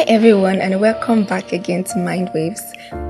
everyone, and welcome back again to Mind Waves.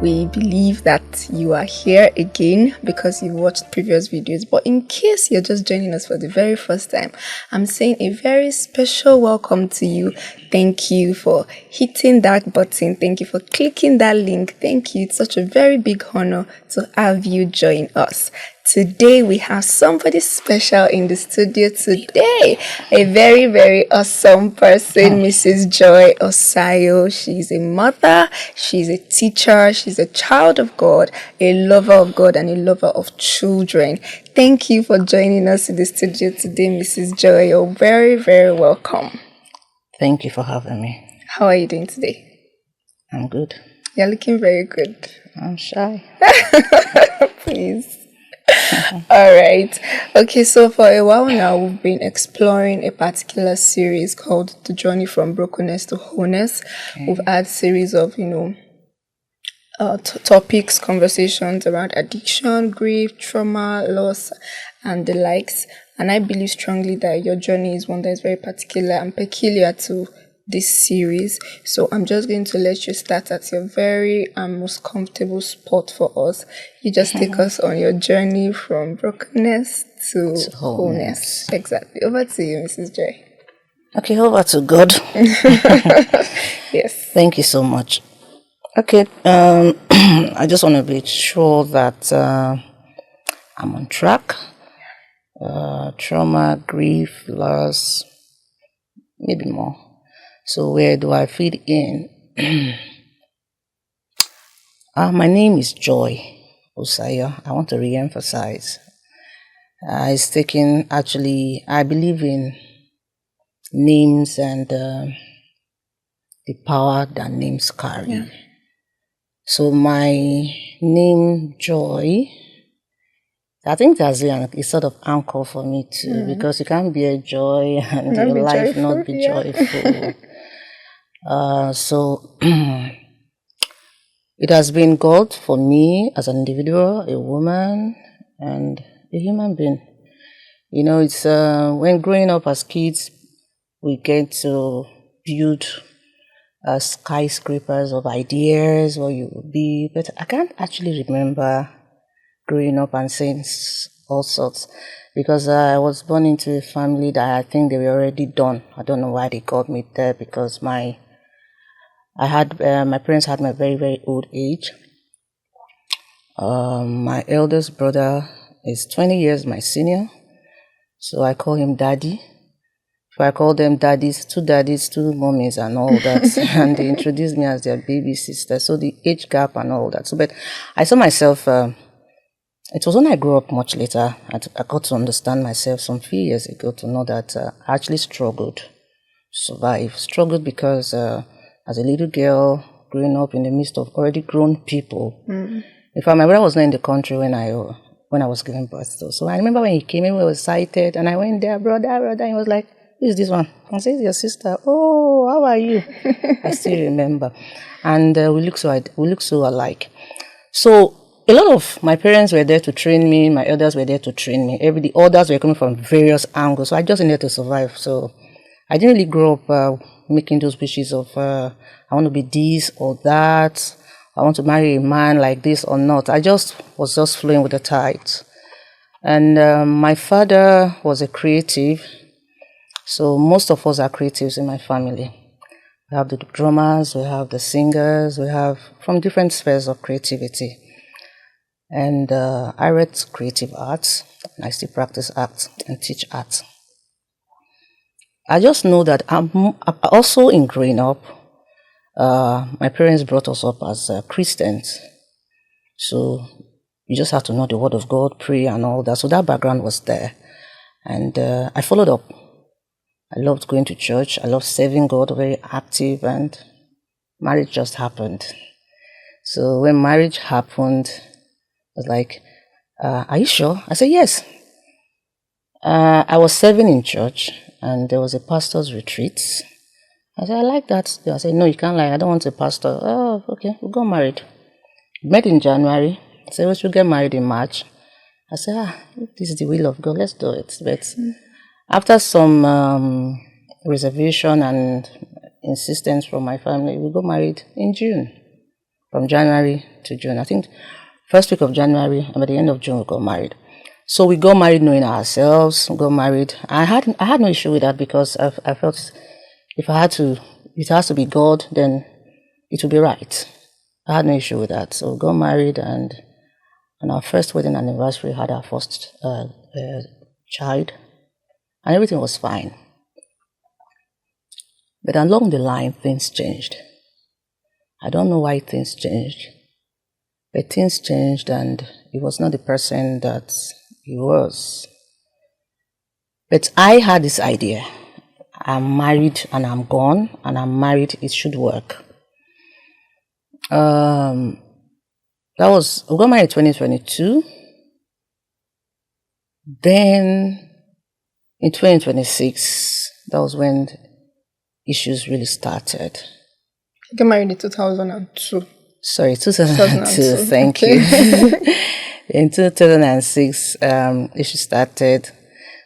We believe that you are here again because you watched previous videos, but in case you're just joining us for the very first time, I'm saying a very special welcome to you. Thank you for hitting that button. Thank you for clicking that link. Thank you. It's such a very big honor to have you join us. Today we have somebody special in the studio today. A very, very awesome person, Mrs. Joy Osayo. She's a mother, she's a teacher, she's a child of God, a lover of God, and a lover of children. Thank you for joining us in the studio today, Mrs. Joy. You're very, very welcome. Thank you for having me. How are you doing today? I'm good. You're looking very good. I'm shy. Please. All right. Okay, so for a while now, we've been exploring a particular series called The Journey from Brokenness to Wholeness. Okay. We've had series of, topics, conversations around addiction, grief, trauma, loss, and the likes. And I believe strongly that your journey is one that is very particular and peculiar to this series. So I'm just going to let you start at your very most comfortable spot for us. You just take us on your journey from brokenness to wholeness. Exactly. Over to you, Mrs. Joy. Okay, over to God. Yes. Thank you so much. Okay, I just want to be sure that I'm on track. Trauma, grief, loss, maybe more. So where do I fit in? My name is Joy Osayo. I want to re-emphasize. It's taken, actually, I believe in names and the power that names carry. Yeah. So my name, Joy, I think that's a sort of anchor for me too, because you can't be a joy and your life joyful, not be joyful. So it has been God for me as an individual, a woman, and a human being. It's when growing up as kids, we get to build skyscrapers of ideas, what you will be. But I can't actually remember growing up and saying all sorts, because I was born into a family that I think they were already done. I don't know why they got me there, because my parents had my very, very old age. My eldest brother is 20 years my senior, so I call him daddy. So I call them daddies, two mommies and all that, and they introduced me as their baby sister. So the age gap and all that. So, but I saw myself. It was when I grew up much later, I got to understand myself some few years ago to know that I actually struggled to survive. Struggled because as a little girl, growing up in the midst of already grown people. In fact, my brother was not in the country when I was giving birth to. So I remember when he came in, we were excited, and I went there, brother, and he was like, "Who is this one?" I said, "It's your sister." "Oh, how are you?" I still remember. And we look so alike. So a lot of my parents were there to train me, my elders were there to train me. The others were coming from various angles, so I just needed to survive. So I didn't really grow up making those wishes of I want to be this or that, I want to marry a man like this or not. I was just flowing with the tides. And my father was a creative, so most of us are creatives in my family. We have the drummers, we have the singers, we have from different spheres of creativity. And I read creative arts, and I still practice art and teach art. I just know that I'm also in growing up, my parents brought us up as Christians. So you just have to know the word of God, pray and all that. So that background was there. And I followed up. I loved going to church. I loved serving God, very active, and marriage just happened. So when marriage happened, I was like, "Are you sure?" I said, "Yes." I was serving in church, and there was a pastor's retreat. I said, "I like that." I said, "No, you can't lie. I don't want a pastor." "Oh, okay, we got married." Met in January. I said, "We should get married in March." I said, "If this is the will of God, let's do it." But after some reservation and insistence from my family, we got married in June. From January to June. I think first week of January and by the end of June we got married. So we got married knowing ourselves, we got married. I had no issue with that because I felt if it has to be God, then it will be right. I had no issue with that. So we got married, and on our first wedding anniversary, we had our first child, and everything was fine. But along the line, things changed. I don't know why things changed, but things changed, and he was not the person that he was. But I had this idea. I'm married and I'm gone, and I'm married, it should work. We got married in 2022. Then in 2026, that was when issues really started. You got married in 2002. Sorry, 2002, thank you. In 2006, issues started.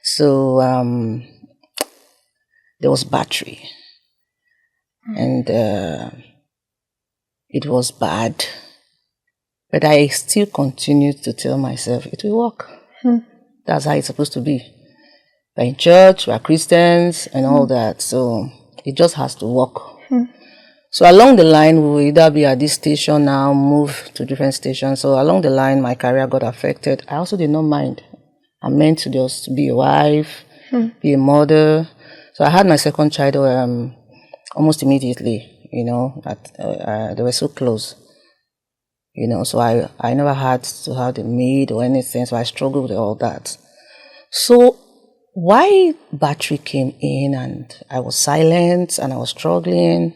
So there was battery. And it was bad. But I still continued to tell myself, it will work. That's how it's supposed to be. We're in church, we're Christians, and all that. So it just has to work. So along the line, we will either be at this station now, move to different stations. So along the line, my career got affected. I also did not mind. I meant to just be a wife, be a mother. So I had my second child almost immediately. They were so close. So I never had to have the maid or anything. So I struggled with all that. So why battery came in and I was silent and I was struggling.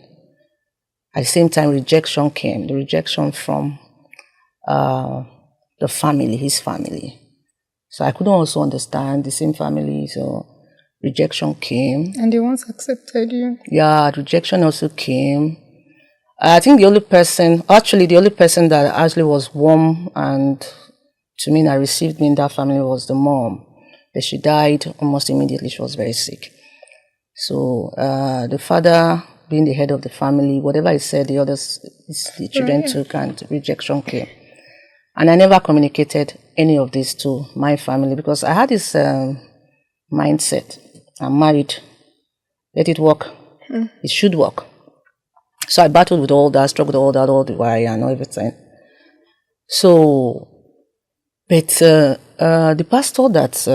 At the same time, rejection came. The rejection from the family, his family. So I couldn't also understand the same family. So rejection came. And they once accepted you. Yeah, rejection also came. I think the only person that actually was warm and to me that received me in that family was the mom. But she died almost immediately. She was very sick. So the father, being the head of the family, whatever he said, the children took, and rejection came. And I never communicated any of this to my family because I had this mindset. I'm married. Let it work. It should work. So I battled with all that, struggled with all that, all the way, and everything. So, but the pastor that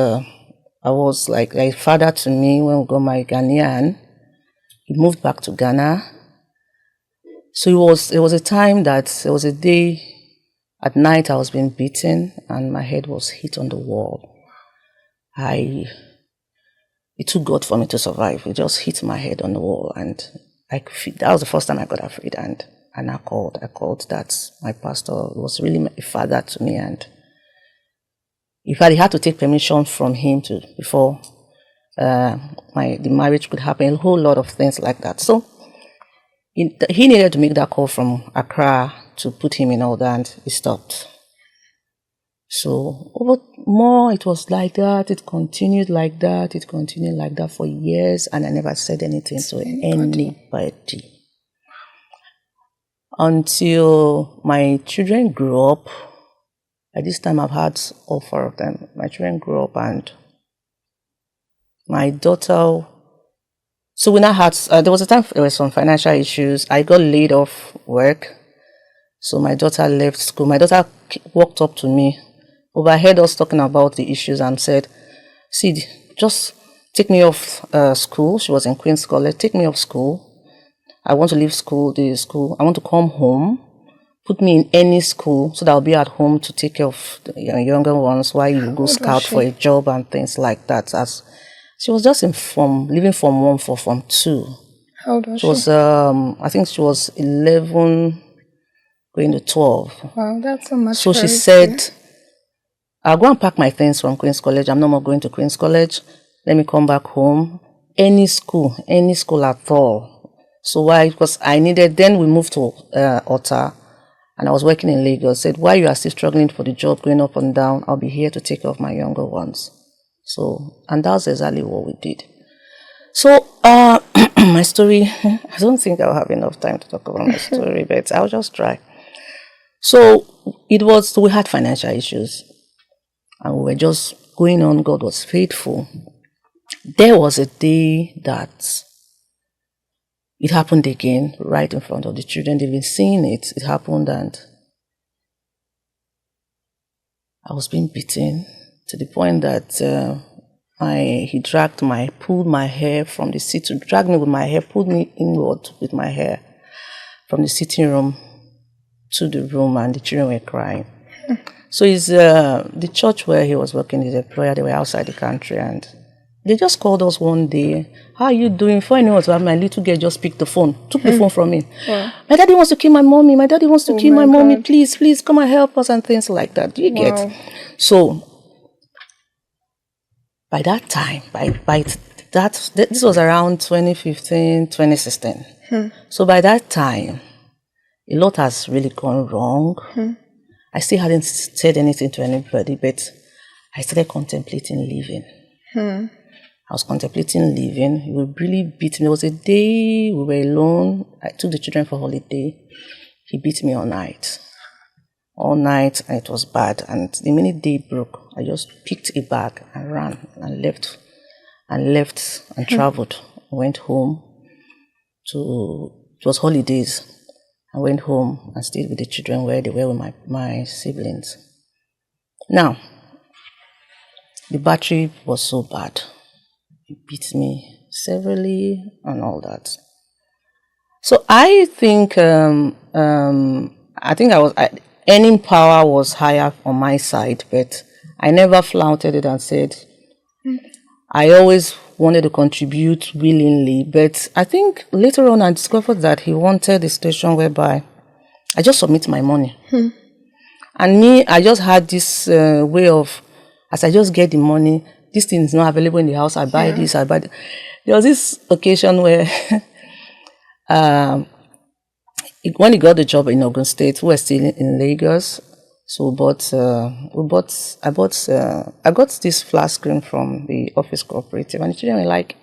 I was like a father to me when we got married, Ghanaian, he moved back to Ghana. So it was a time that there was a day at night I was being beaten and my head was hit on the wall. It took God for me to survive. It just hit my head on the wall, and that was the first time I got afraid, and I called that my pastor was really a father to me, and in fact, he had to take permission from him before the marriage could happen, a whole lot of things like that. So he needed to make that call from Accra to put him in order, and he stopped. So more it was like that, it continued like that for years, and I never said anything to anybody. Until my children grew up. At this time I've had all four of them. My children grew up, and my daughter, so we now had, there was a time there were some financial issues. I got laid off work. So my daughter left school. My daughter walked up to me, overheard us talking about the issues, and said, "See, just take me off school." She was in Queen's College. "Take me off school. I want to leave school, I want to come home. Put me in any school so that I'll be at home to take care of the younger ones while you go scout for a job and things like that." As she was just leaving Form 1 for Form 2. How old was she? She was, I think she was 11, going to 12. Wow, that's so much. So she said, "I'll go and pack my things from Queen's College. I'm no more going to Queen's College. Let me come back home. Any school at all." So why? Because then we moved to Otta, and I was working in Lagos. Said, "While you are still struggling for the job, going up and down, I'll be here to take care of my younger ones." So, and that's exactly what we did. So, my story, I don't think I'll have enough time to talk about my story, but I'll just try. So, we had financial issues and we were just going on. God was faithful. There was a day that it happened again right in front of the children. They've been seeing it. It happened and I was being beaten to the point that he pulled my hair from the seat, dragged me with my hair, pulled me inward with my hair from the sitting room to the room, and the children were crying. So the church where he was working is a prayer. They were outside the country, and they just called us one day. How are you doing? Before I knew what, my little girl just picked the phone, took the phone from me. Yeah. My daddy wants to kill my mommy. My daddy wants to kill my mommy. Please, come and help us, and things like that. Do you get? So by that time, this was around 2015, 2016. So by that time, a lot has really gone wrong. I still hadn't said anything to anybody, but I started contemplating leaving. I was contemplating leaving. He would really beat me. There was a day we were alone. I took the children for holiday. He beat me all night. All night, and it was bad. And the minute day broke, I just picked a bag and ran and left and traveled. I went home it was holidays. I went home and stayed with the children where they were with my siblings. Now, the battery was so bad. It beat me severely and all that. So I think earning power was higher on my side, but I never flaunted it and said I always wanted to contribute willingly. But I think later on I discovered that he wanted a situation whereby I just submit my money. And I just had this way of, as I just get the money, this thing is not available in the house, I buy this, I buy that. There was this occasion where when he got the job in Ogun State, we were still in Lagos. So I got this flat screen from the office cooperative, and the children were like,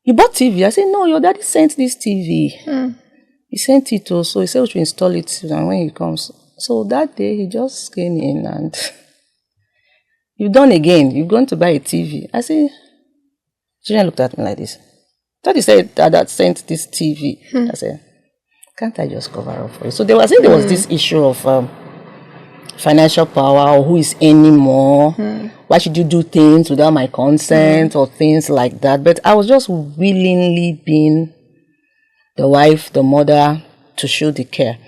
"You bought TV?" I said, "No, your daddy sent this TV. He sent it also. He said we should install it and when he comes." So that day he just came in and you've done again. You're going to buy a TV. I said, children looked at me like this. Daddy said that sent this TV. I said, can't I just cover up for you? So there was this issue of financial power, or who is earning more. Why should you do things without my consent or things like that? But I was just willingly being the wife, the mother, to show the care.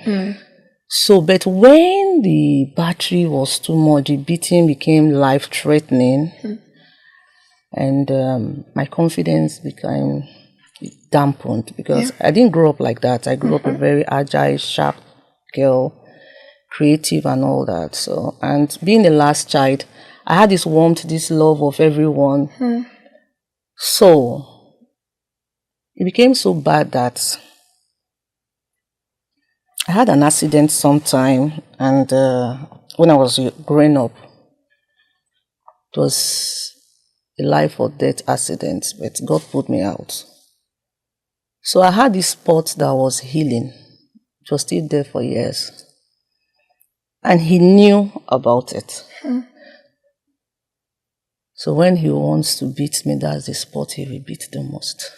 So, but when the battery was too much, the beating became life-threatening, and my confidence became dampened because I didn't grow up like that. I grew up a very agile, sharp girl, creative and all that. So, and being the last child, I had this warmth, this love of everyone. So, it became so bad that I had an accident sometime, and when I was growing up, it was a life or death accident, but God put me out. So I had this spot that was healing. It was still there for years. And he knew about it. So when he wants to beat me, that's the spot he will beat the most.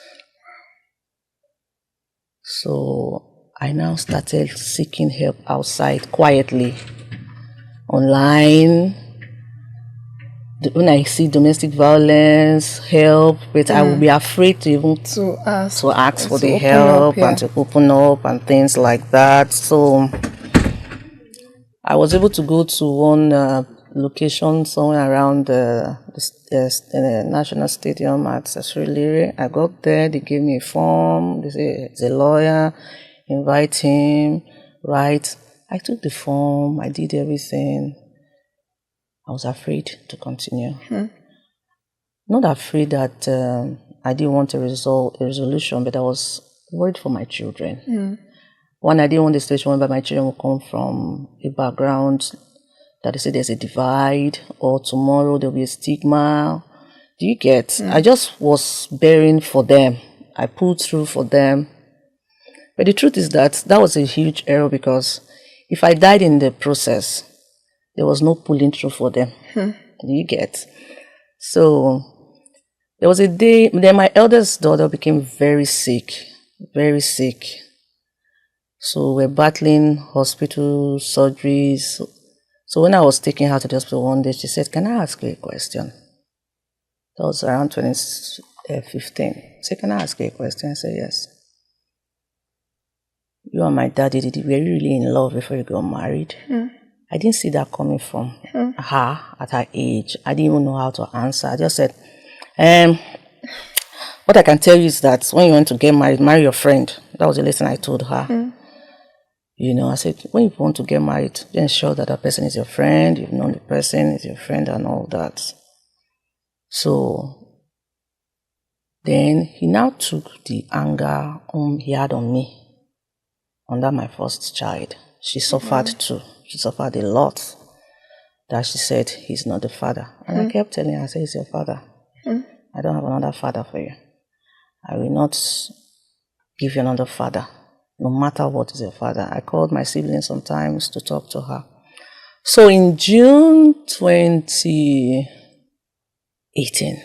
So I now started seeking help outside quietly, online. When I see domestic violence, help, but I will be afraid to even to ask for the help and to open up and things like that. So I was able to go to one location somewhere around the National Stadium at Sassuolo. I got there, they gave me a form, they said, it's a lawyer, invite him, write. I took the form, I did everything. I was afraid to continue. Not afraid that I didn't want a resolution, but I was worried for my children. One, I didn't want the situation whereby my children will come from a background that they say there's a divide, or tomorrow there'll be a stigma, Do you get? I just was bearing for them. I pulled through for them. But the truth is that was a huge error, because if I died in the process, there was no pulling through for them. Do you get? So there was a day, then my eldest daughter became very sick, very sick. So we're battling hospital surgeries. So when I was taking her to the hospital one day, she said, "Can I ask you a question?" That was around 2015. She said, "Can I ask you a question?" I said, "Yes." "You and my daddy, were you really in love before you got married?" I didn't see that coming from her at her age. I didn't even know how to answer. I just said, what I can tell you is that when you want to get married, marry your friend. That was the lesson I told her. You know, I said, when you want to get married, ensure that that person is your friend, you've known the person, is your friend and all that. So then he now took the anger he had on me under my first child. She suffered too. She suffered a lot. That she said, he's not the father. And I kept telling her, I said, he's your father. I don't have another father for you. I will not give you another father, no matter what is your father. I called my siblings sometimes to talk to her. So in June 2018,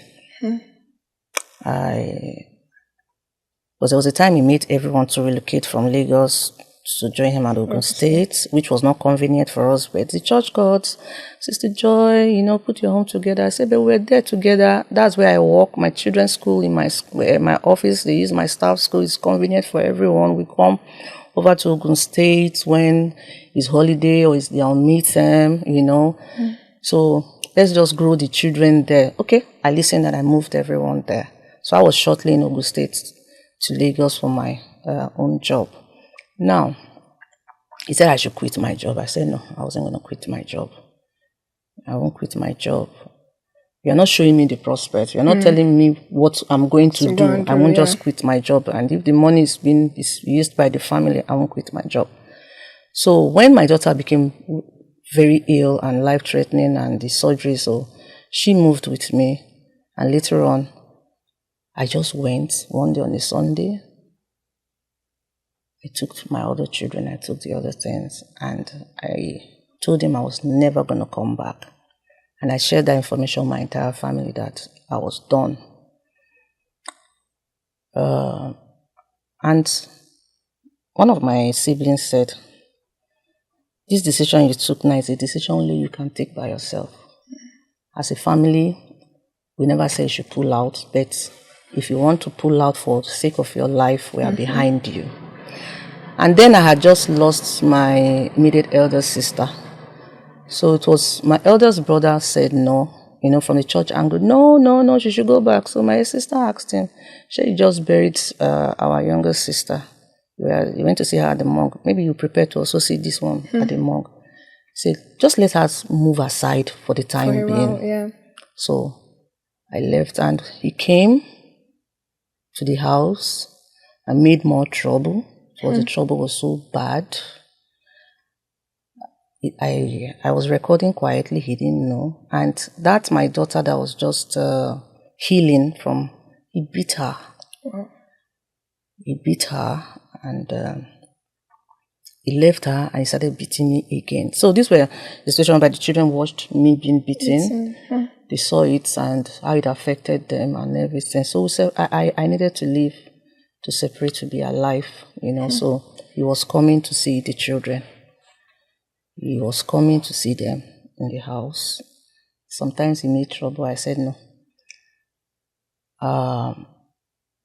there was a time he made everyone to relocate from Lagos to join him at Ogun State, which was not convenient for us. But the church gods, Sister Joy, you know, put your home together. I said, but we're there together. That's where I work. My children's school in my office. They use my staff school. It's convenient for everyone. We come over to Ogun State when it's holiday or it's their midterm, you know. So let's just grow the children there. Okay, I listened and I moved everyone there. So I was shortly in Ogun State to Lagos for my own job. Now, he said I should quit my job. I said, no, I wasn't going to quit my job. I won't quit my job. You're not showing me the prospect. You're not telling me what I'm going to do. I won't just quit my job. And if the money is used by the family, I won't quit my job. So when my daughter became very ill and life-threatening and the surgery, so she moved with me. And later on, I just went one day on a Sunday. I took my other children, I took the other things, and I told him I was never going to come back. And I shared that information with my entire family that I was done. And one of my siblings said, this decision you took now is a decision only you can take by yourself. As a family, we never say you should pull out, but if you want to pull out for the sake of your life, we are behind you. And then I had just lost my immediate elder sister. So it was my eldest brother said no, you know, from the church angle, no, she should go back. So my sister asked him, she just buried our younger sister. We went to see her at the morgue. Maybe you prepare to also see this one at the morgue. He said, just let us move aside for the time being. So I left and he came to the house and made more trouble. Because the trouble was so bad. I was recording quietly, he didn't know. And that's my daughter that was just healing from, he beat her. He beat her and he left her and he started beating me again. So these were the situation where the children watched me being beaten. They saw it and how it affected them and everything. So I needed to leave to separate, to be alive, you know. So he was coming to see the children. He was coming to see them in the house. Sometimes he made trouble. I said no.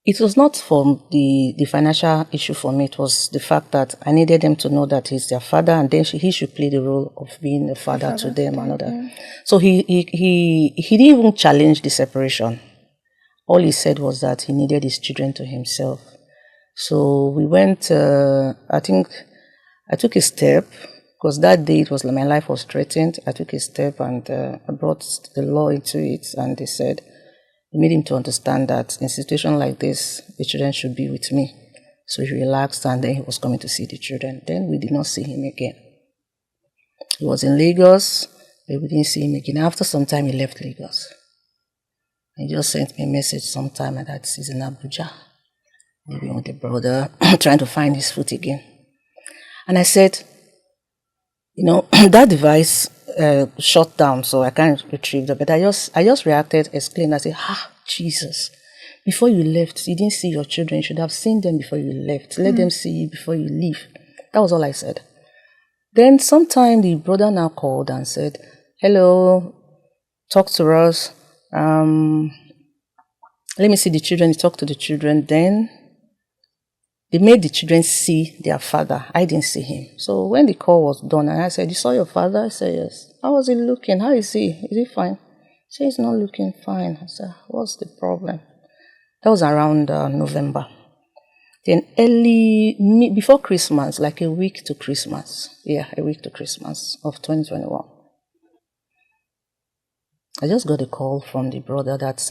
It was not for the financial issue for me. It was the fact that I needed them to know that he's their father, and then he should play the role of being a father to them and all that. So he didn't even challenge the separation. All he said was that he needed his children to himself. So we went, I think I took a step, because that day it was like my life was threatened. I took a step and I brought the law into it, and they said, they made him to understand that in a situation like this, the children should be with me. So he relaxed and then he was coming to see the children. Then we did not see him again. He was in Lagos, but we didn't see him again. After some time, he left Lagos. He just sent me a message sometime that he's in Abuja, maybe with the brother, trying to find his foot again. And I said, that device shut down, so I can't retrieve it. But I just reacted, exclaimed, I said, Jesus. Before you left, you didn't see your children. You should have seen them before you left. Let them see you before you leave. That was all I said. Then sometime the brother now called and said, hello, talk to us. Let me see the children. He talked to the children. Then they made the children see their father. I didn't see him. So when the call was done, and I said, you saw your father? I said, yes. How was he looking? How is he? Is he fine? He said, he's not looking fine. I said, what's the problem? That was around November. Then before Christmas, like a week to Christmas. Yeah, a week to Christmas of 2021. I just got a call from the brother that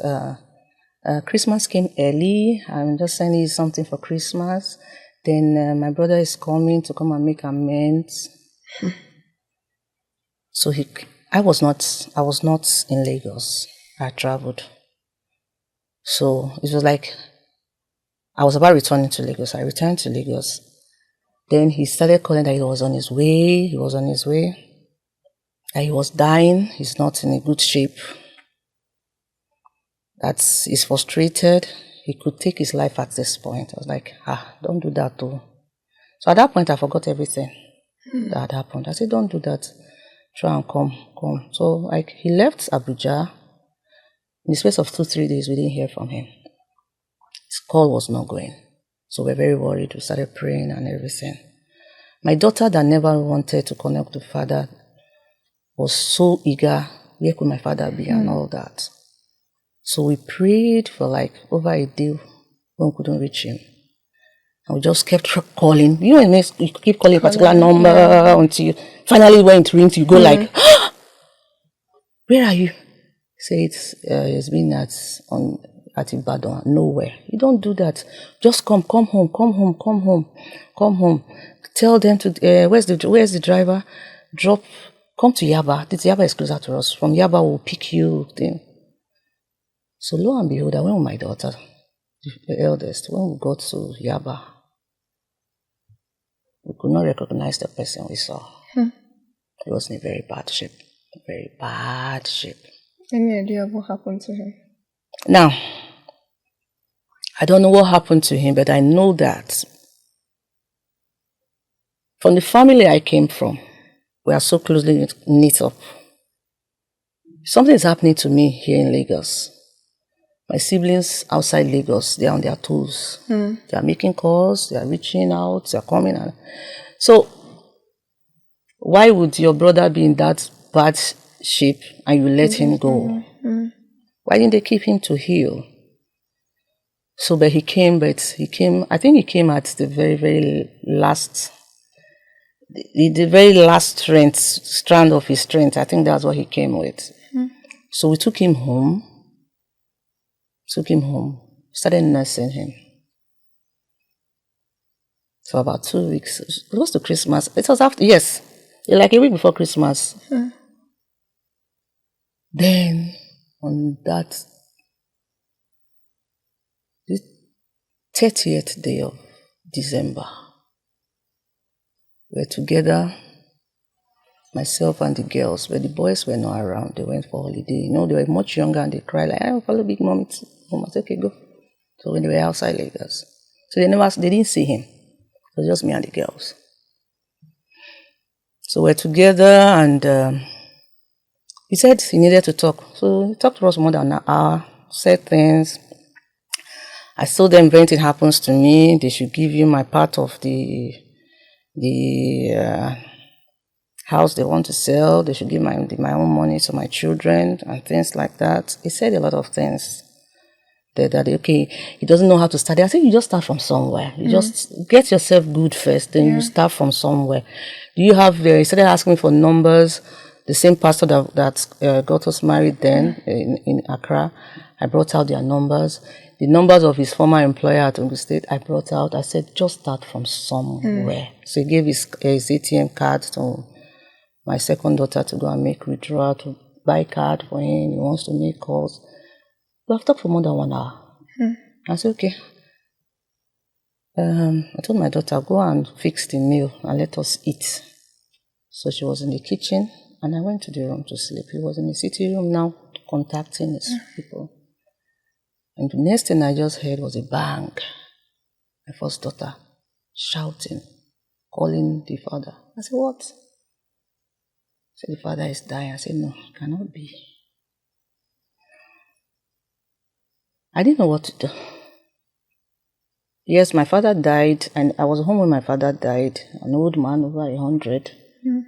Christmas came early. I'm just sending you something for Christmas. Then my brother is coming to come and make amends. So I was not in Lagos. I traveled. So it was like I was about returning to Lagos. I returned to Lagos. Then he started calling that he was on his way. That he was dying. He's not in a good shape. That he's frustrated. He could take his life at this point. I was like, don't do that too. So at that point, I forgot everything that had happened. I said, don't do that. Try and come. So he left Abuja. In the space of 2-3 days, we didn't hear from him. His call was not going. So we're very worried. We started praying and everything. My daughter that never wanted to connect to father was so eager. Where could my father be and all that? So we prayed for over a day when we couldn't reach him. And we just kept calling. You know, you keep calling a particular number until finally when it rings, you go where are you? Say it's been at Ibadan, nowhere. You don't do that. Just come home. Tell them to where's the driver? Come to Yaba. This Yaba is closer to us. From Yaba we'll pick you. So lo and behold, I went with my daughter, the eldest. When we got to Yaba, we could not recognize the person we saw. He was in a very bad shape. Very bad shape. Any idea of what happened to him? Now, I don't know what happened to him, but I know that from the family I came from, we are so closely knit up. Something is happening to me here in Lagos. My siblings outside Lagos, they are on their toes. They are making calls, they are reaching out, they are coming. So, why would your brother be in that bad shape and you let him go? Why didn't they keep him to heal? So, but he came, I think he came at the very, very last, the very last strand of his strength. I think that's what he came with. So we took him home, started nursing him. For about 2 weeks, close to Christmas. It was like a week before Christmas. Then, on that, the 30th day of December, we were together, myself and the girls, but the boys were not around. They went for holiday. They were much younger and they cried like, I follow Big Mom. I said, okay, go. So when they were outside Lagos, so they didn't see him. It was just me and the girls. So we're together and he said he needed to talk. So he talked to us more than an hour, said things. I told them if anything happens to me, they should give you my part of the house they want to sell. They should give my own money to my children and things like that. He said a lot of things. That okay, he doesn't know how to start. I think you just start from somewhere. You just get yourself good first, then you start from somewhere. Do you have? He started asking me for numbers. The same pastor that got us married then in Accra, I brought out their numbers. The numbers of his former employer at Ogun State, I brought out. I said, just start from somewhere. So he gave his ATM card to my second daughter to go and make withdrawal, to buy card for him. He wants to make calls. We have talked for more than 1 hour. I said, okay. I told my daughter, go and fix the meal and let us eat. So she was in the kitchen, and I went to the room to sleep. He was in the sitting room now, contacting his people. And the next thing I just heard was a bang. My first daughter shouting, calling the father. I said, what? He said, the father is dying. I said, no, it cannot be. I didn't know what to do. Yes, my father died, and I was home when my father died, an old man over 100.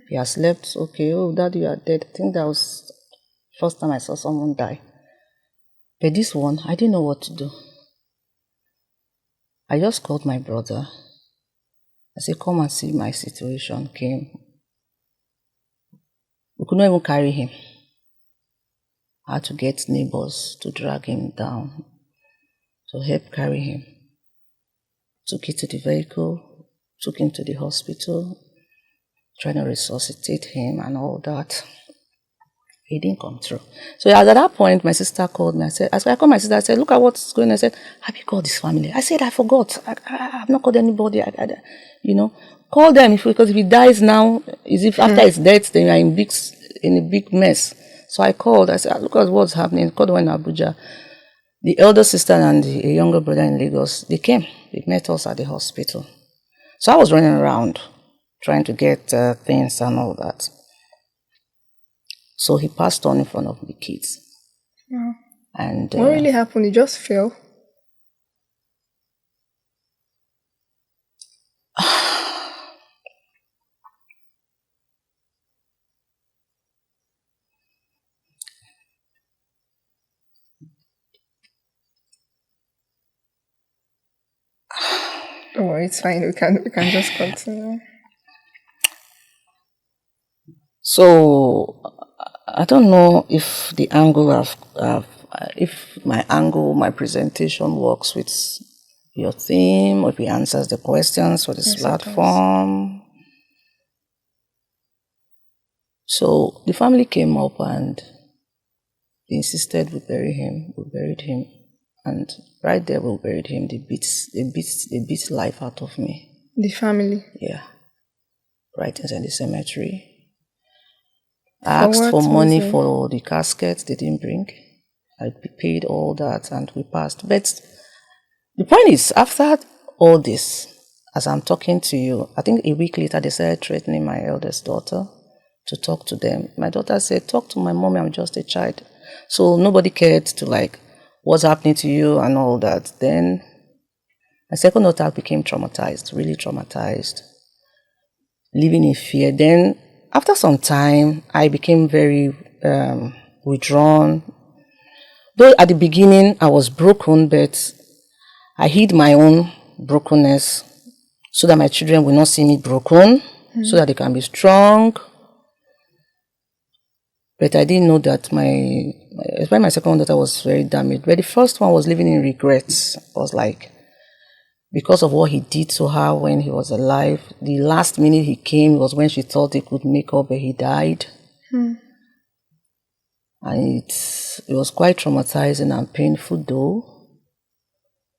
He has slept, okay, oh, Daddy, you are dead. I think that was the first time I saw someone die. But this one, I didn't know what to do. I just called my brother. I said, come and see my situation. Came. We could not even carry him. I had to get neighbors to drag him down, to help carry him. Took it to the vehicle, took him to the hospital, trying to resuscitate him and all that. He didn't come through. So at that point, my sister called me. I called my sister. I said, look at what's going on. I said, have you called this family? I said, I forgot. I've not called anybody. Call them because if he dies now, is if after his death, then you are in a big mess. So I called. I said, look at what's happening. I called one in Abuja. The elder sister and a younger brother in Lagos, they came. They met us at the hospital. So I was running around trying to get things and all that. So he passed on in front of the kids. Wow. And what really happened? He just fell? Oh, it's fine. We can just continue. So I don't know if the angle if my presentation works with your theme, or if it answers the questions for this platform. So the family came up and they insisted we bury him. We buried him, and right there we buried him. They beat life out of me. The family? Yeah, right inside the cemetery. I asked for money for the casket. They didn't bring. I paid all that and we passed. But the point is, after all this, as I'm talking to you, I think a week later they started threatening my eldest daughter to talk to them. My daughter said, talk to my mommy, I'm just a child. So nobody cared to what's happening to you and all that. Then my second daughter became traumatized, really traumatized, living in fear. Then after some time, I became very withdrawn. Though at the beginning I was broken, but I hid my own brokenness so that my children will not see me broken, so that they can be strong. But I didn't know that especially my second daughter was very damaged. But the first one was living in regrets. I was like, because of what he did to her when he was alive, the last minute he came was when she thought he could make up, but he died. And it was quite traumatizing and painful though.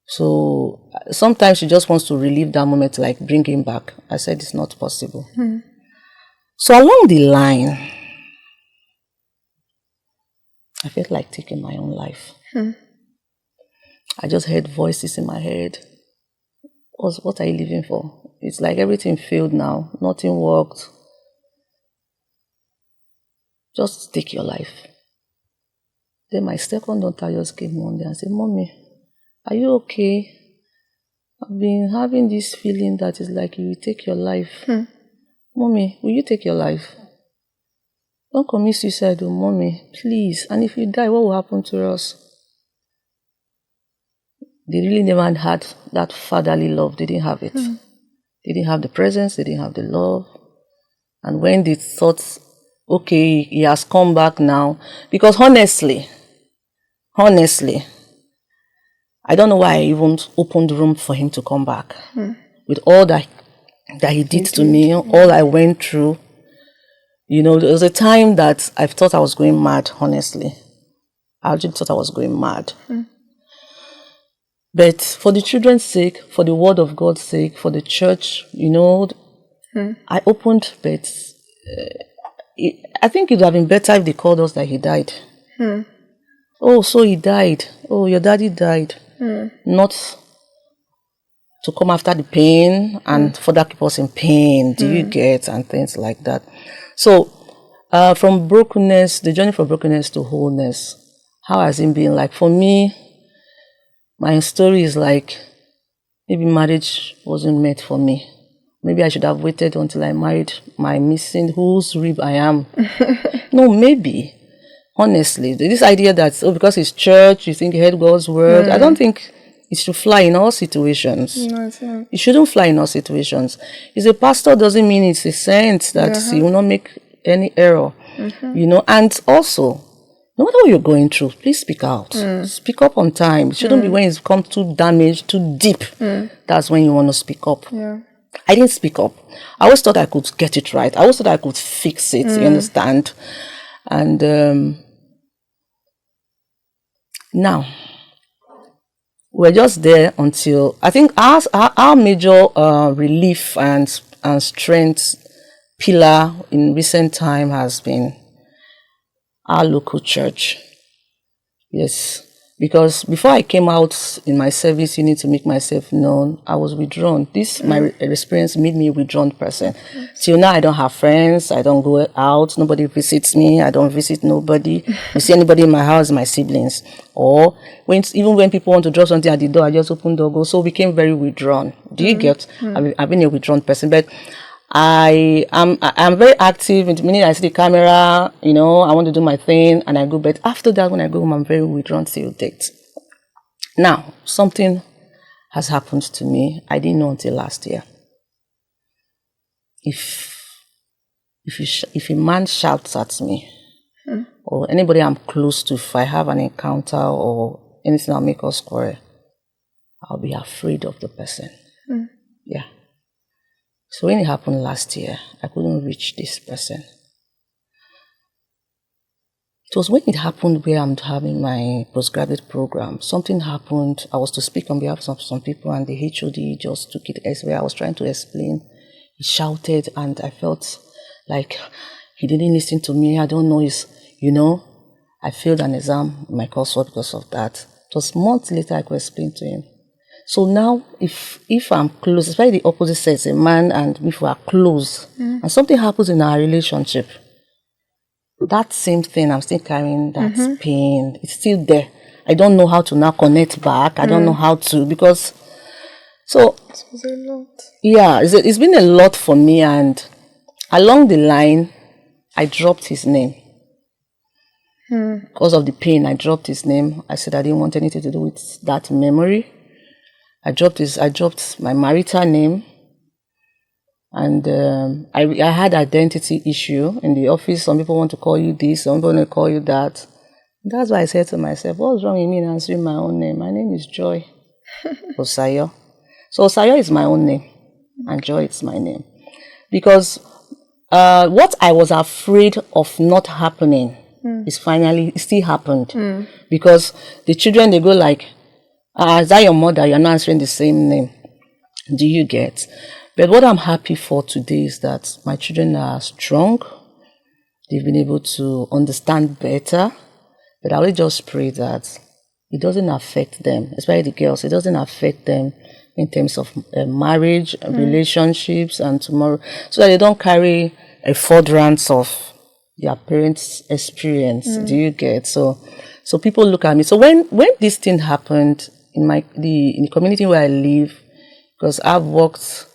So sometimes she just wants to relive that moment, like bring him back. I said it's not possible. So along the line, I felt like taking my own life. I just heard voices in my head. What are you living for? It's like everything failed now. Nothing worked. Just take your life. Then my second daughter just came one day and said, Mommy, are you okay? I've been having this feeling that it's like you will take your life. Mommy, will you take your life? Don't commit suicide, oh, Mommy, please. And if you die, what will happen to us? They really never had that fatherly love. They didn't have it. They didn't have the presence. They didn't have the love. And when they thought, okay, he has come back now, because honestly, I don't know why I even opened room for him to come back. With all that he did to me, all I went through. There was a time that I thought I was going mad, honestly. I actually thought I was going mad. But for the children's sake, for the word of God's sake, for the church, I opened, but I think it would have been better if they called us that he died. Oh, so he died. Oh, your daddy died. Not to come after the pain and further keep us in pain. Do you get? And things like that. So, from brokenness, the journey from brokenness to wholeness, how has it been? Like, for me, my story is like, maybe marriage wasn't meant for me. Maybe I should have waited until I married my missing, whose rib I am. No, maybe. Honestly, this idea that, because it's church, you think you heard God's word. I don't think it should fly in all situations. No, it's not. It shouldn't fly in all situations. If a pastor doesn't mean it's a saint that he will not make any error. And also, no matter what you're going through, please speak out. Speak up on time. It shouldn't be when it's come too damaged, too deep. That's when you want to speak up. Yeah. I didn't speak up. I always thought I could get it right. I always thought I could fix it. You understand? And now, we're just there until, I think our major relief and strength pillar in recent time has been our local church. Yes, because before I came out in my service unit to make myself known, I was withdrawn. My experience made me a withdrawn person. Till now, I don't have friends. I don't go out. Nobody visits me. I don't visit nobody. You see anybody in my house, my siblings. Or even when people want to drop something at the door, I just open the door, go. So we became very withdrawn. Do you get? I've been a withdrawn person, but I'm very active. In the minute I see the camera, I want to do my thing and I go. But after that, when I go home, I'm very withdrawn till date. Now, something has happened to me. I didn't know until last year. If a man shouts at me, or anybody I'm close to, if I have an encounter or anything that'll make us quarrel, I'll be afraid of the person. Yeah. So when it happened last year, I couldn't reach this person. It was when it happened where I'm having my postgraduate program. Something happened. I was to speak on behalf of some people, and the HOD just took it elsewhere. I was trying to explain. He shouted, and I felt like he didn't listen to me. I don't know. I failed an exam in my coursework because of that. It was months later I could explain to him. So now, if I'm close, especially the opposite sex, a man and if we are close, and something happens in our relationship, that same thing, I'm still carrying that pain. It's still there. I don't know how to now connect back. I don't know how to, because, so, It was a lot. yeah, it's been a lot for me, and along the line, I dropped his name. Because of the pain, I dropped his name. I said I didn't want anything to do with that memory. I dropped my marital name, and I had identity issue in the office. Some people want to call you this, some people want to call you that. That's why I said to myself, what's wrong with me in answering my own name? My name is Joy Osayo. So Osayo is my own name, and Joy is my name. Because what I was afraid of not happening it still happened. Because the children, they go like, is that your mother? You're not answering the same name. Do you get? But what I'm happy for today is that my children are strong. They've been able to understand better. But I will just pray that it doesn't affect them, especially the girls. It doesn't affect them in terms of marriage, relationships, and tomorrow. So that they don't carry a furtherance of their parents' experience. Do you get? So people look at me. So when this thing happened, in the community where I live, because I've worked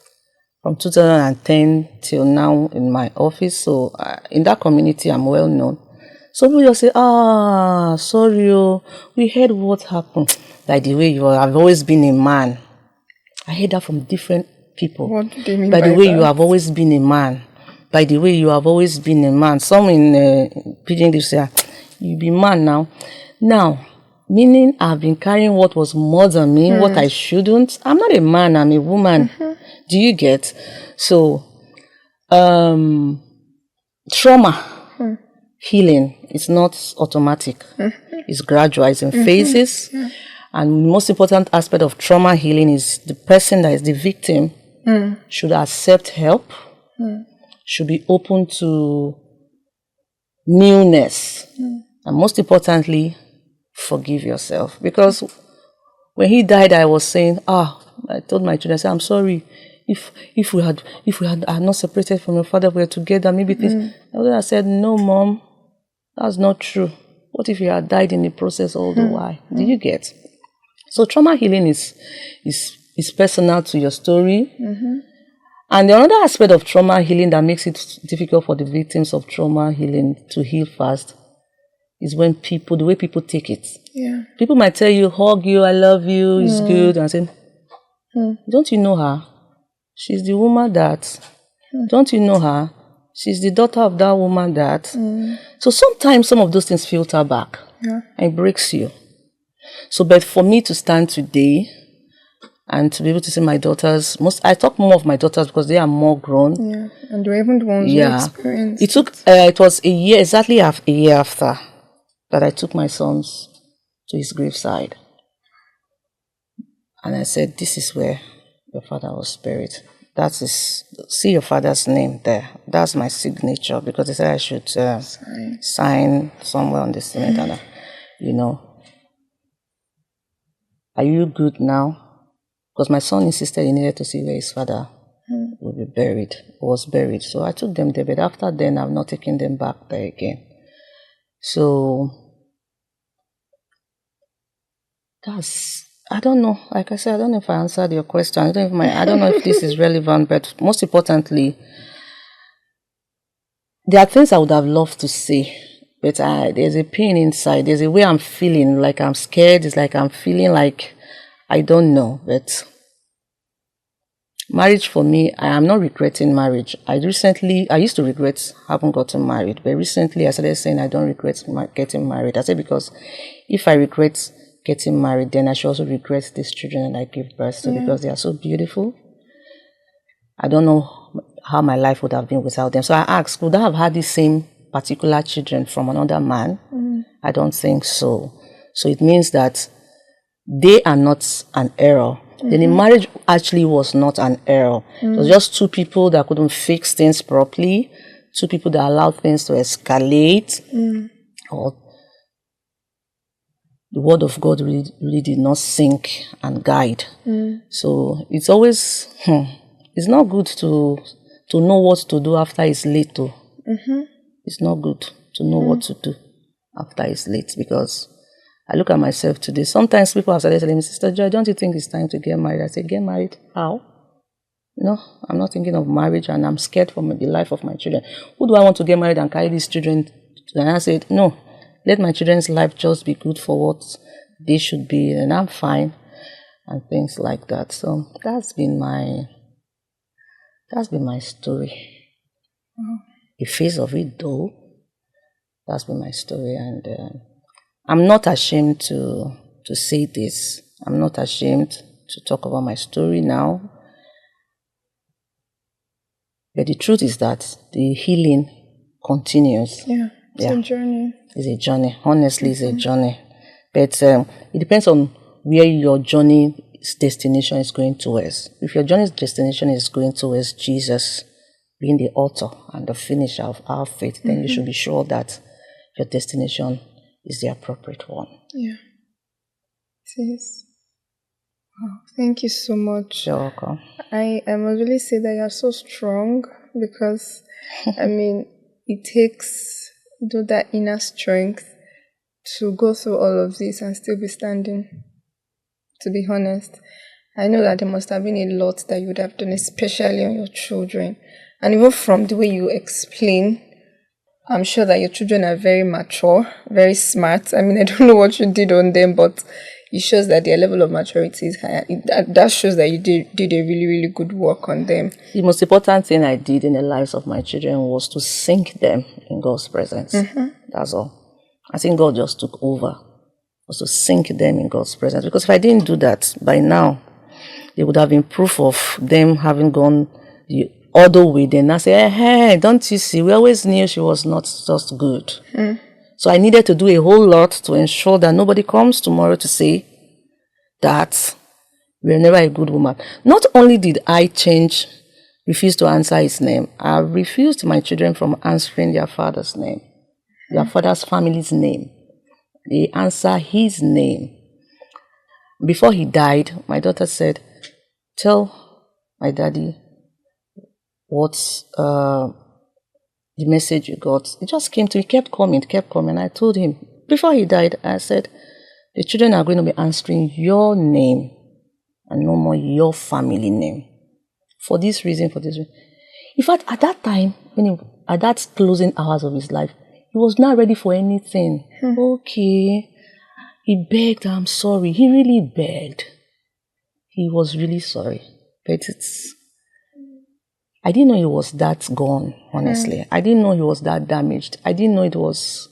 from 2010 till now in my office, so in that community I'm well known. So people just say, sorry, we heard what happened. By the way, you have always been a man. I heard that from different people. What do they mean by by the way, that? you have always been a man. By the way, you have always been a man. Some in Pidgin, they say, you be man now. Now, meaning I've been carrying what was more than me, what I shouldn't. I'm not a man, I'm a woman. Do you get? So, trauma healing is not automatic. It's gradual, it's in phases. And the most important aspect of trauma healing is the person that is the victim should accept help, should be open to newness, and most importantly, forgive yourself. Because when he died, I was saying, I told my children, I said, I'm sorry. If we had not separated from your father, we were together, maybe this. I said, no, Mom, that's not true. What if you had died in the process all the while? Do you get? So trauma healing is personal to your story. And the another aspect of trauma healing that makes it difficult for the victims of trauma healing to heal fast is when the way people take it. Yeah. People might tell you, hug you, I love you, it's good. And I say, don't you know her? She's the woman that. Don't you know her? She's the daughter of that woman that. So sometimes some of those things filter back. And it breaks you. So, but for me to stand today and to be able to see my daughters, I talk more of my daughters because they are more grown. Yeah, and they're even the ones who experienced. It was exactly a year after that I took my sons to his graveside. And I said, this is where your father was buried. See your father's name there. That's my signature, because they said I should sign somewhere on the cement. And, are you good now? Because my son insisted he needed to see where his father was buried. So I took them there, but after then, I've not taken them back there again. So I don't know. Like I said, I don't know if I answered your question. I don't know if this is relevant, but most importantly, there are things I would have loved to say, but there's a pain inside. There's a way I'm feeling, like I'm scared. It's like I'm feeling like I don't know. But marriage for me, I am not regretting marriage. I used to regret having gotten married, but recently I started saying I don't regret getting married. I said because if I regret getting married, then I should also regret these children that I give birth to, because they are so beautiful. I don't know how my life would have been without them. So I asked, would I have had the same particular children from another man? I don't think so. So it means that they are not an error. Then the marriage actually was not an error. It was just two people that couldn't fix things properly, two people that allowed things to escalate, or the word of God really did not sink and guide. So it's always, it's not good to know what to do after it's late too. It's not good to know what to do after it's late, because I look at myself today. Sometimes people have started telling me, Sister Joy, don't you think it's time to get married? I say, get married? How? I'm not thinking of marriage, and I'm scared for the life of my children. Who do I want to get married and carry these children to? And I said, no, let my children's life just be good for what they should be, and I'm fine, and things like that. So that's been my story. A phase of it, though. That's been my story, and I'm not ashamed to say this. I'm not ashamed to talk about my story now. But the truth is that the healing continues. Yeah, it's a journey. It's a journey. Honestly, it's a journey. But it depends on where your journey's destination is going towards. If your journey's destination is going towards Jesus being the author and the finisher of our faith, then you should be sure that your destination is the appropriate one. Yeah. It is. Wow. Thank you so much. You're welcome. I must really say that you're so strong, because, it takes that inner strength to go through all of this and still be standing, to be honest. I know that there must have been a lot that you would have done, especially on your children. And even from the way you explain, I'm sure that your children are very mature, very smart. I don't know what you did on them, but it shows that their level of maturity is higher. That shows that you did a really, really good work on them. The most important thing I did in the lives of my children was to sink them in God's presence. That's all. I think God just took over, was to sink them in God's presence. Because if I didn't do that, by now, there would have been proof of them having gone the other way. Then I say, hey, don't you see? We always knew she was not just good. So I needed to do a whole lot to ensure that nobody comes tomorrow to say that we're never a good woman. Not only did I refuse to answer his name, I refused my children from answering their father's name, their father's family's name. They answer his name. Before he died, my daughter said, tell my daddy what's the message you got. It just came to me, kept coming. I told him, before he died, I said, the children are going to be answering your name and no more your family name. For this reason. In fact, at that time, at that closing hours of his life, he was not ready for anything. Okay. He begged, I'm sorry. He really begged. He was really sorry. But I didn't know he was that gone, honestly. I didn't know he was that damaged. I didn't know it was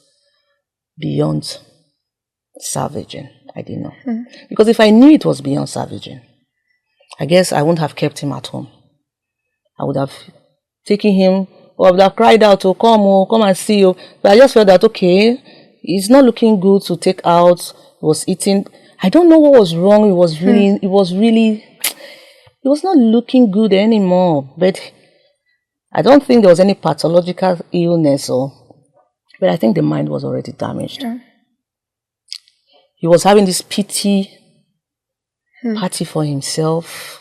beyond salvaging. I didn't know. Because if I knew it was beyond salvaging, I guess I wouldn't have kept him at home. I would have taken him, or I would have cried out, come and see you. But I just felt that, okay, it's not looking good to take out. He was eating. I don't know what was wrong. It was not looking good anymore. But I don't think there was any pathological illness, but I think the mind was already damaged. He was having this pity party for himself,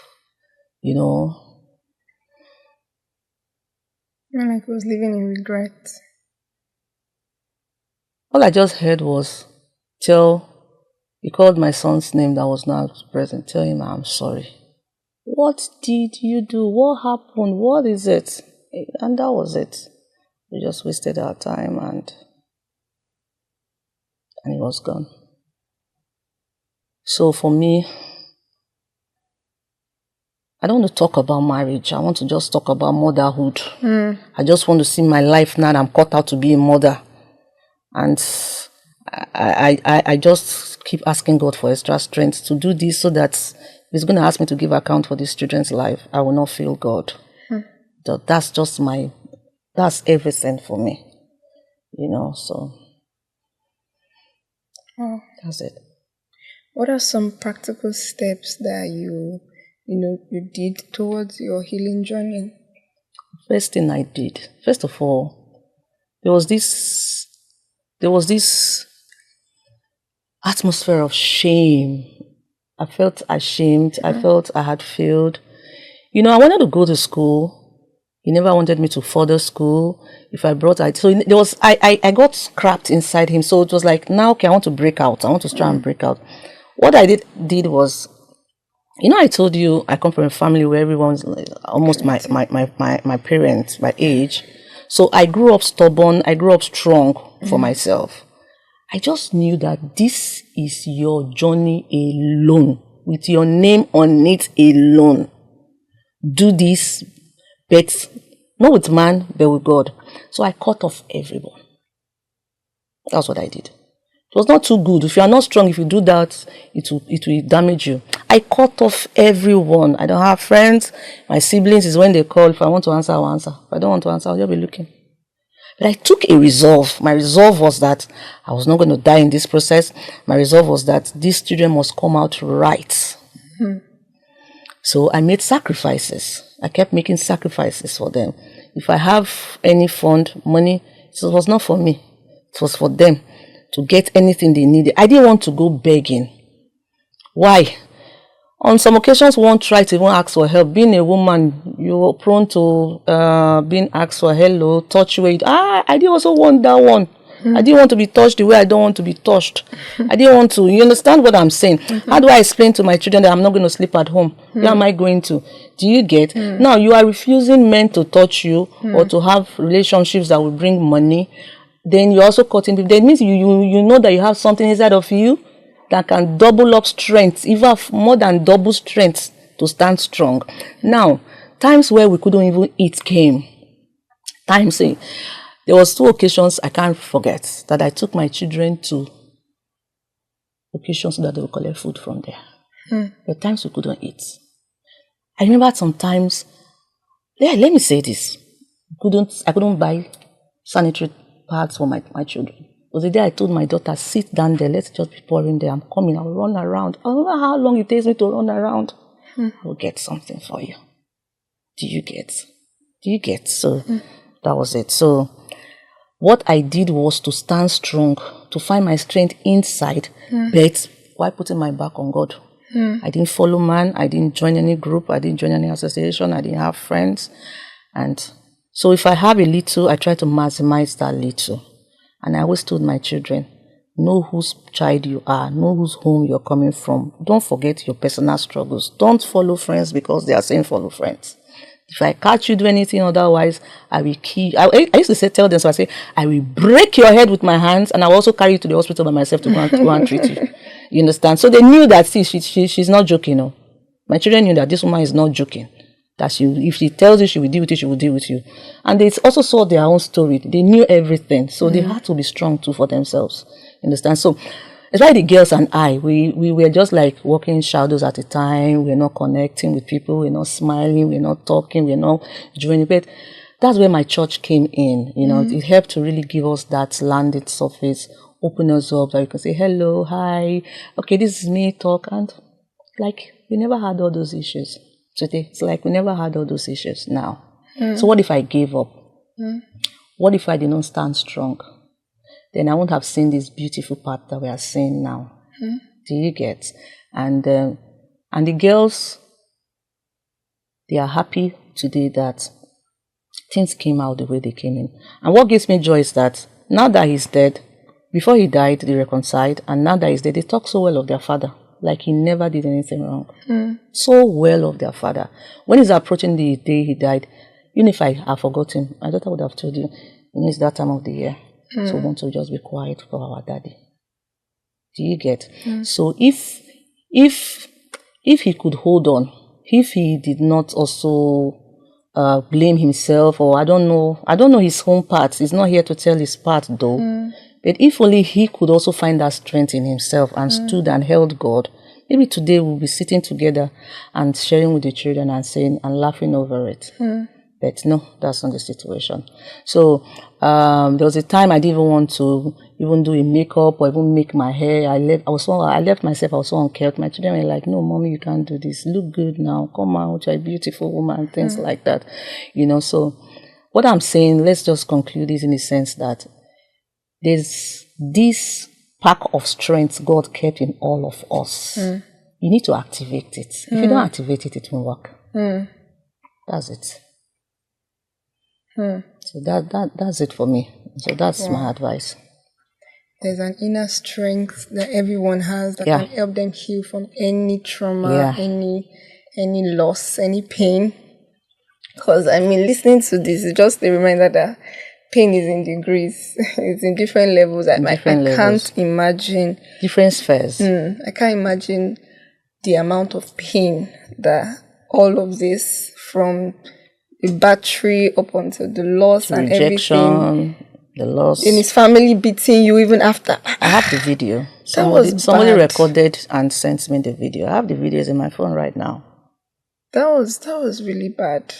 Like he was living in regret. All I just heard was, he called my son's name that was not present, tell him I'm sorry. What did you do? What happened? What is it? And that was it. We just wasted our time and he was gone. So for me, I don't want to talk about marriage. I want to just talk about motherhood. I just want to see my life now. I'm cut out to be a mother. And I just keep asking God for extra strength to do this so that if He's going to ask me to give account for these children's life, I will not fail God. That's that's everything for me. So that's it. What are some practical steps that you did towards your healing journey? First thing I did, first of all, there was this atmosphere of shame. I felt ashamed. I felt I had failed. I wanted to go to school. He never wanted me to further school. If I I got scrapped inside him. So it was like, now, okay, I want to break out. I want to try and break out. What I did was, I told you I come from a family where everyone's almost my parents, my age. So I grew up stubborn. I grew up strong for myself. I just knew that this is your journey alone, with your name on it alone. Do this, but not with man, but with God. So I cut off everyone. That's what I did. It was not too good. If you are not strong, if you do that, it will damage you. I cut off everyone. I don't have friends. My siblings is when they call. If I want to answer, I'll answer. If I don't want to answer, I'll just be looking. But I took a resolve. My resolve was that I was not going to die in this process. My resolve was that these children must come out right. So I made sacrifices. I kept making sacrifices for them. If I have any fund, money, it was not for me. It was for them to get anything they needed. I didn't want to go begging. Why? On some occasions, one tried to even ask for help. Being a woman, you're prone to being asked for hello, touch weight. I didn't also want that one. I didn't want to be touched the way I don't want to be touched. I didn't want to. You understand what I'm saying? How do I explain to my children that I'm not going to sleep at home? Where am I going to? Do you get? Now, you are refusing men to touch you or to have relationships that will bring money. Then you're also cutting people. That means you know that you have something inside of you that can double up strength, even more than double strength to stand strong. Now, times where we couldn't even eat came. There was 2 occasions I can't forget that I took my children to occasions so that they would collect food from there. The times we couldn't eat. I remember sometimes, let me say this, I couldn't buy sanitary pads for my children. was the day I told my daughter, sit down there, let's just be pouring there. I'm coming, I'll run around. I don't know how long it takes me to run around. I'll get something for you. Do you get? So that was it. So what I did was to stand strong, to find my strength inside, but while putting my back on God. I didn't follow man. I didn't join any group. I didn't join any association. I didn't have friends. And so if I have a little, I try to maximize that little. And I always told my children, know whose child you are. Know whose home you're coming from. Don't forget your personal struggles. Don't follow friends because they are saying follow friends. If I catch you do anything otherwise, I will kill you. I used to tell them, so I say, I will break your head with my hands, and I will also carry you to the hospital by myself to go and treat you. You understand? So they knew that, see, she's not joking. No. My children knew that this woman is not joking. That if she tells you she will deal with you, she will deal with you. And they also saw their own story. They knew everything. So they had to be strong too for themselves. You understand? So it's why the girls and I, we were just like walking in shadows at a time. We're not connecting with people. We're not smiling. We're not talking. We're not joining. But that's where my church came in. You know, it helped to really give us that landed surface, open us up, that you can say, hello, hi, okay, this is me, talk. And like, we never had all those issues today. It's like we never had all those issues now. So what if I gave up? What if I did not stand strong? Then I won't have seen this beautiful part that we are seeing now. Do you get? And the girls, they are happy today that things came out the way they came in. And what gives me joy is that now that he's dead, before he died, they reconciled, and now that he's dead, they talk so well of their father, like he never did anything wrong. So well of their father. When he's approaching the day he died, even if I have forgotten, my daughter would have told you, it's that time of the year. So we want to just be quiet for our daddy. Do you get? So if he could hold on, if he did not also blame himself, or I don't know his own part. He's not here to tell his part though. But if only he could also find that strength in himself and stood and held God, maybe today we'll be sitting together and sharing with the children and saying and laughing over it. But no, that's not the situation. So there was a time I didn't even want to even do a makeup or even make my hair. I left myself. I was so uncared. My children were like, "No, mommy, you can't do this. Look good now. Come out, you're a beautiful woman." Things like that, you know. So what I'm saying, let's just conclude this in the sense that there's this pack of strength God kept in all of us. You need to activate it. If you don't activate it, it won't work. That's it. So that's it for me. So that's my advice. There's an inner strength that everyone has that can help them heal from any trauma, any loss, any pain. Because I mean, listening to this is just a reminder that pain is in degrees. It's in different levels. I can't imagine different spheres. I can't imagine the amount of pain that all of this, from the battery up until the loss and rejection, everything, the loss, in his family beating you even after. I have the video. Somebody recorded and sent me the video. I have the videos in my phone right now. That was really bad,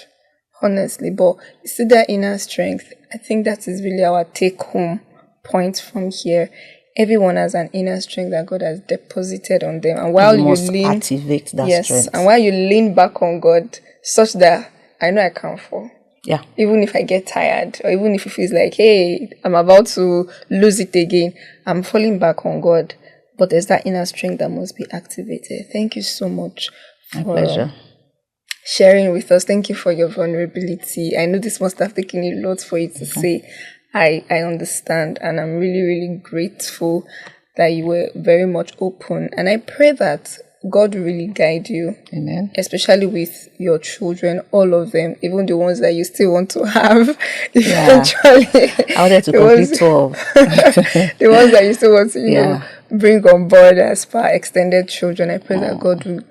honestly. But you see that inner strength. I think that is really our take-home point from here. Everyone has an inner strength that God has deposited on them, and while you lean, activate that strength. And while you lean back on God, such that I know I can't fall. Yeah. Even if I get tired, or even if it feels like, hey, I'm about to lose it again, I'm falling back on God. But there's that inner strength that must be activated. Thank you so much My pleasure. Sharing with us. Thank you for your vulnerability. I know this must have taken a lot for you to say. I understand, and I'm really, really grateful that you were very much open. And I pray that God will really guide you. Amen. Especially with your children, all of them, even the ones that you still want to have eventually. I wanted to complete 12. The ones that you still want to, bring on board as far extended children. I pray that God will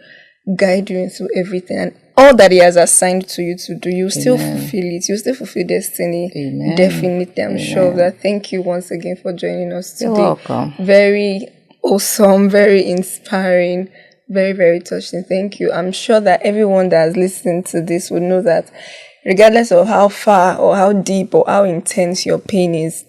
guide you into everything, and all that He has assigned to you to do, you still fulfill it. You still fulfill destiny. Amen. Definitely, I'm sure of that. Thank you once again for joining us today. You're welcome. Very awesome, very inspiring, very, very touching. Thank you. I'm sure that everyone that has listened to this will know that regardless of how far or how deep or how intense your pain is,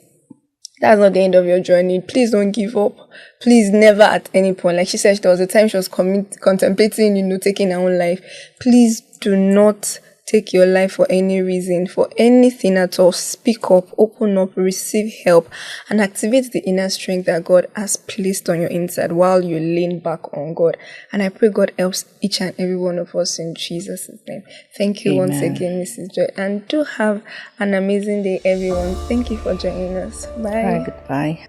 That's not the end of your journey. Please don't give up. Please never at any point. Like she said, there was a time she was contemplating, taking her own life. Please do not take your life for any reason, for anything at all. Speak up, open up, receive help, and activate the inner strength that God has placed on your inside while you lean back on God. And I pray God helps each and every one of us in Jesus' name. Thank you once again, Mrs. Joy. And do have an amazing day, everyone. Thank you for joining us. Bye. Goodbye.